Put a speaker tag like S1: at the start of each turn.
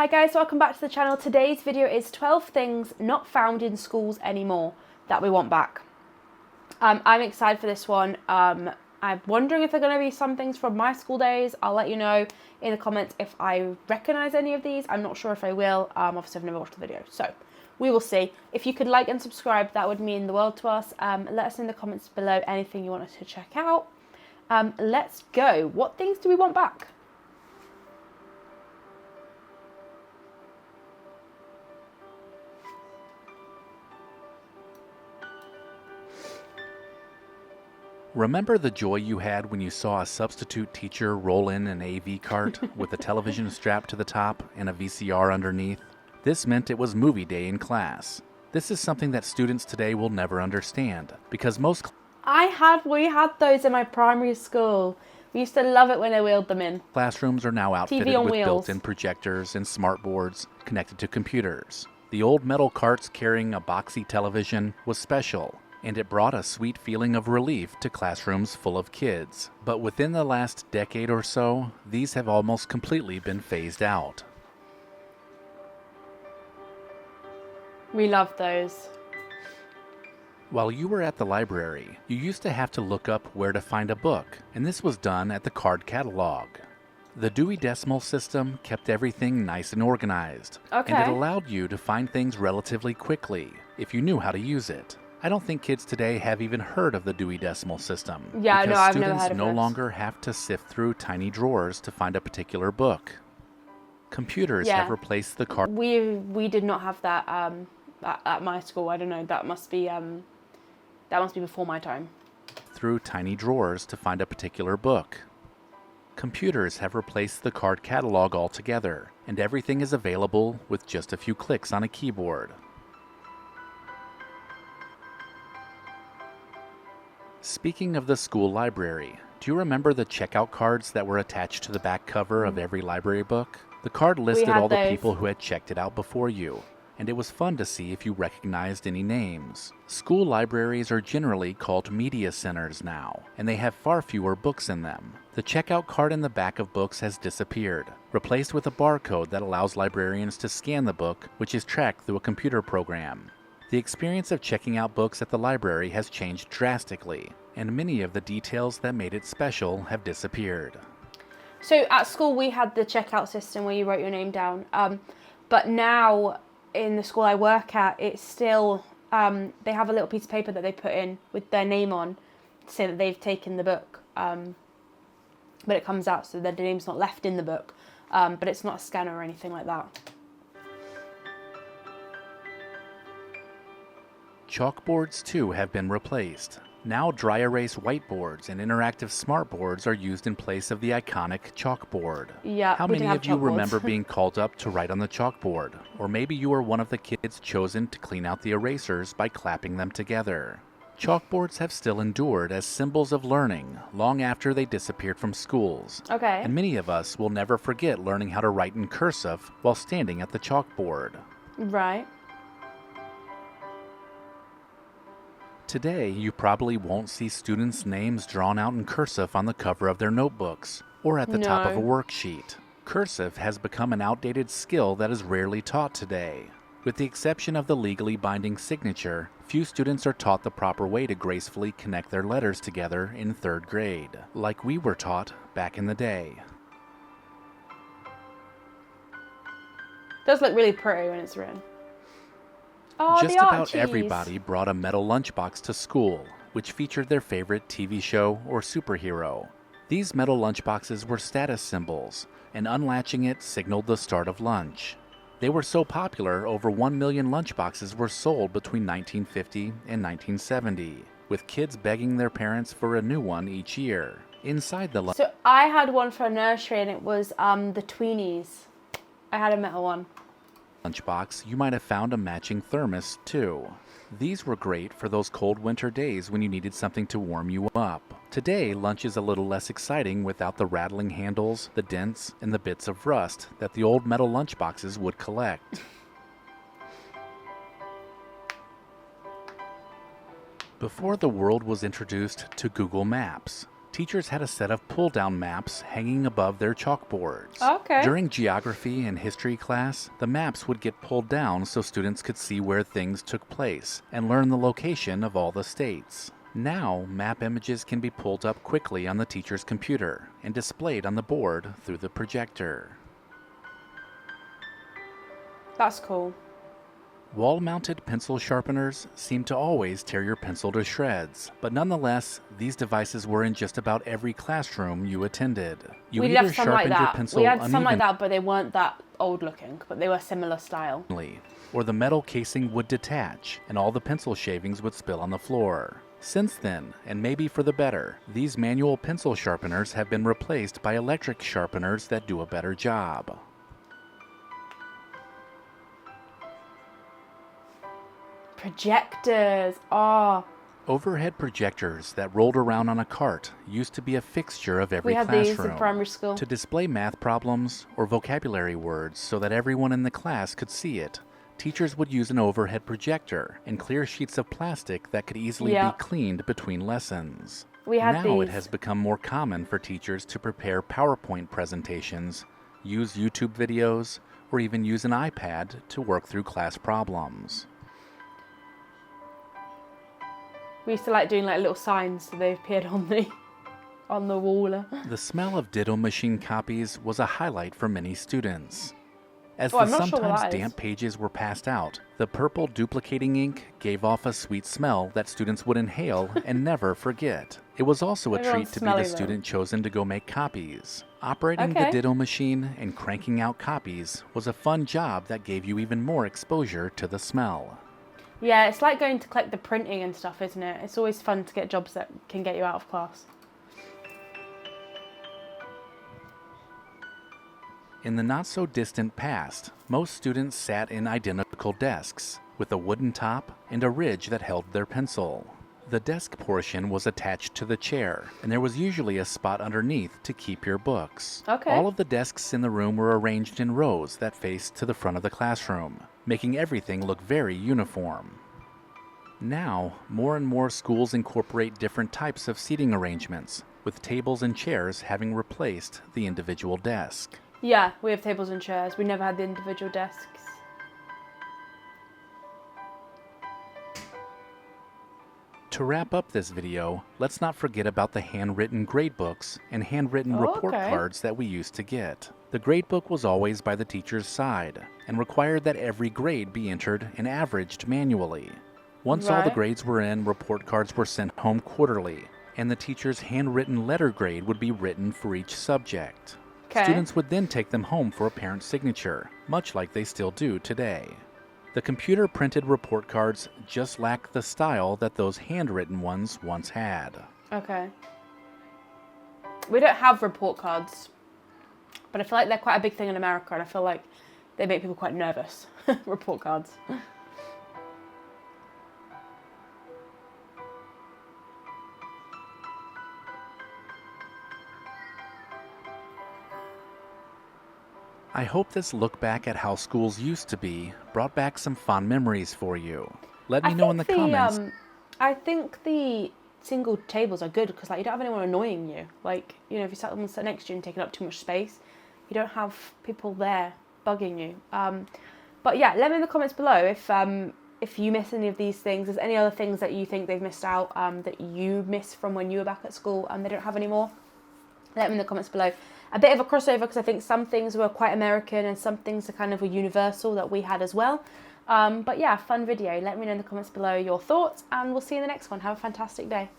S1: Hi guys, welcome back to the channel. Today's video is 12 things not found in schools anymore that we want back. I'm excited for this one. I'm wondering if there are going to be some things from my school days. I'll let you know in the comments if I recognise any of these. I'm not sure if I will. Obviously I've never watched the video, so we will see. If you could like and subscribe, that would mean the world to us. Let us know in the comments below anything you want us to check out. Let's go. What things do we want back?
S2: Remember the joy you had when you saw a substitute teacher roll in an AV cart with a television strapped to the top and a VCR underneath? This meant it was movie day in class. This is something that students today will never understand because most
S1: We had those in my primary school. We used to love it when they wheeled them in.
S2: classrooms are now outfitted
S1: on
S2: with
S1: wheels.
S2: built-in projectors and smart boards connected to computers. The old metal carts carrying a boxy television was special, and it brought a sweet feeling of relief to classrooms full of kids. But within the last decade or so, these have almost completely been phased out.
S1: We loved those.
S2: While you were at the library, you used to have to look up where to find a book, and this was done at the card catalog. The Dewey Decimal System kept everything nice and organized, and it allowed you to find things relatively quickly if you knew how to use it. I don't think kids today have even heard of the Dewey Decimal System.
S1: Yeah,
S2: because
S1: no, I've
S2: students
S1: never heard of
S2: no
S1: this.
S2: longer have to sift through tiny drawers to find a particular book. Computers have replaced the card.
S1: We did not have that at my school. I don't know. That must be before my time.
S2: Through tiny drawers to find a particular book. Computers have replaced the card catalog altogether, and everything is available with just a few clicks on a keyboard. Speaking of the school library, do you remember the checkout cards that were attached to the back cover of every library book? The card listed all the people who had checked it out before you, and it was fun to see if you recognized any names. School libraries are generally called media centers now, and they have far fewer books in them. The checkout card in the back of books has disappeared, replaced with a barcode that allows librarians to scan the book, which is tracked through a computer program. The experience of checking out books at the library has changed drastically, and many of the details that made it special have disappeared.
S1: So at school we had the checkout system where you wrote your name down, but now in the school I work at, it's still, they have a little piece of paper that they put in with their name on to say that they've taken the book, but it comes out so their name's not left in the book, but it's not a scanner or anything like that.
S2: Chalkboards too have been replaced. Now dry erase whiteboards and interactive smartboards are used in place of the iconic chalkboard.
S1: Yeah,
S2: How many of you remember being called up to write on the chalkboard? Or maybe you were one of the kids chosen to clean out the erasers by clapping them together. Chalkboards have still endured as symbols of learning long after they disappeared from schools. And many of us will never forget learning how to write in cursive while standing at the chalkboard.
S1: Right.
S2: Today, you probably won't see students' names drawn out in cursive on the cover of their notebooks or at the top of a worksheet. Cursive has become an outdated skill that is rarely taught today. With the exception of the legally binding signature, few students are taught the proper way to gracefully connect their letters together in 3rd grade, like we were taught back in the day.
S1: It does look really pretty when it's written. Oh,
S2: Just about everybody brought a metal lunchbox to school, which featured their favorite TV show or superhero. These metal lunchboxes were status symbols, and unlatching it signaled the start of lunch. They were so popular, over 1 million lunchboxes were sold between 1950 and 1970, with kids begging their parents for a new one each year. Inside the
S1: So I had one for a nursery, and it was the Tweenies. I had a metal one.
S2: Lunchbox, you might have found a matching thermos too. These were great for those cold winter days when you needed something to warm you up. Today, lunch is a little less exciting without the rattling handles, the dents, and the bits of rust that the old metal lunchboxes would collect. Before the world was introduced to Google Maps, Teachers had a set of pull-down maps hanging above their chalkboards.
S1: Okay.
S2: During geography and history class, the maps would get pulled down so students could see where things took place and learn the location of all the states. Now, map images can be pulled up quickly on the teacher's computer and displayed on the board through the projector.
S1: That's cool.
S2: Wall-mounted pencil sharpeners seem to always tear your pencil to shreds, but nonetheless, these devices were in just about every classroom you attended. You
S1: We
S2: either
S1: had some like
S2: sharpened your
S1: that.
S2: pencil
S1: We had some like
S2: unevenly,
S1: that, but they weren't that old looking, but they were similar style.
S2: or the metal casing would detach and all the pencil shavings would spill on the floor. Since then, and maybe for the better, these manual pencil sharpeners have been replaced by electric sharpeners that do a better job.
S1: Projectors. Oh,
S2: Overhead projectors that rolled around on a cart used to be a fixture of every
S1: we had
S2: classroom.
S1: these in primary school.
S2: To display math problems or vocabulary words so that everyone in the class could see it, teachers would use an overhead projector and clear sheets of plastic that could easily be cleaned between lessons.
S1: We had
S2: Now it
S1: these.
S2: has become more common for teachers to prepare PowerPoint presentations, use YouTube videos, or even use an iPad to work through class problems.
S1: We used to like doing like little signs so they appeared on the wall.
S2: The smell of ditto machine copies was a highlight for many students. As
S1: I'm
S2: the
S1: not sure what
S2: sometimes
S1: that is.
S2: damp pages were passed out, the purple duplicating ink gave off a sweet smell that students would inhale and never forget. It was also a
S1: Everyone's
S2: treat to be the
S1: smelly, though.
S2: student chosen to go make copies. Operating the
S1: Okay.
S2: ditto machine and cranking out copies was a fun job that gave you even more exposure to the smell.
S1: Yeah, it's like going to collect the printing and stuff, isn't it? It's always fun to get jobs that can get you out of class.
S2: In the not-so-distant past, most students sat in identical desks, with a wooden top and a ridge that held their pencil. The desk portion was attached to the chair, and there was usually a spot underneath to keep your books.
S1: Okay.
S2: All of the desks in the room were arranged in rows that faced to the front of the classroom, making everything look very uniform. Now, more and more schools incorporate different types of seating arrangements, with tables and chairs having replaced the individual desk.
S1: Yeah, we have tables and chairs. We never had the individual desks.
S2: To wrap up this video, let's not forget about the handwritten gradebooks and handwritten report
S1: Okay.
S2: cards that we used to get. The gradebook was always by the teacher's side and required that every grade be entered and averaged manually. Once all the
S1: Right.
S2: grades were in, report cards were sent home quarterly, and the teacher's handwritten letter grade would be written for each subject.
S1: Okay.
S2: Students would then take them home for a parent's signature, much like they still do today. The computer printed report cards just lack the style that those handwritten ones once had.
S1: Okay. We don't have report cards, but I feel like they're quite a big thing in America, and I feel like they make people quite nervous. Report cards.
S2: I hope this look back at how schools used to be brought back some fond memories for you. Let me know in the comments.
S1: I think the single tables are good because like you don't have anyone annoying you. Like, you know, if you sat someone sat next to you and taking up too much space, you don't have people there bugging you. But yeah, let me in the comments below if you miss any of these things. There's any other things that you think they've missed out that you miss from when you were back at school and they don't have anymore. Let me in the comments below. A bit of a crossover because I think some things were quite American and some things are kind of a universal that we had as well. But yeah, fun video. Let me know in the comments below your thoughts and we'll see you in the next one. Have a fantastic day.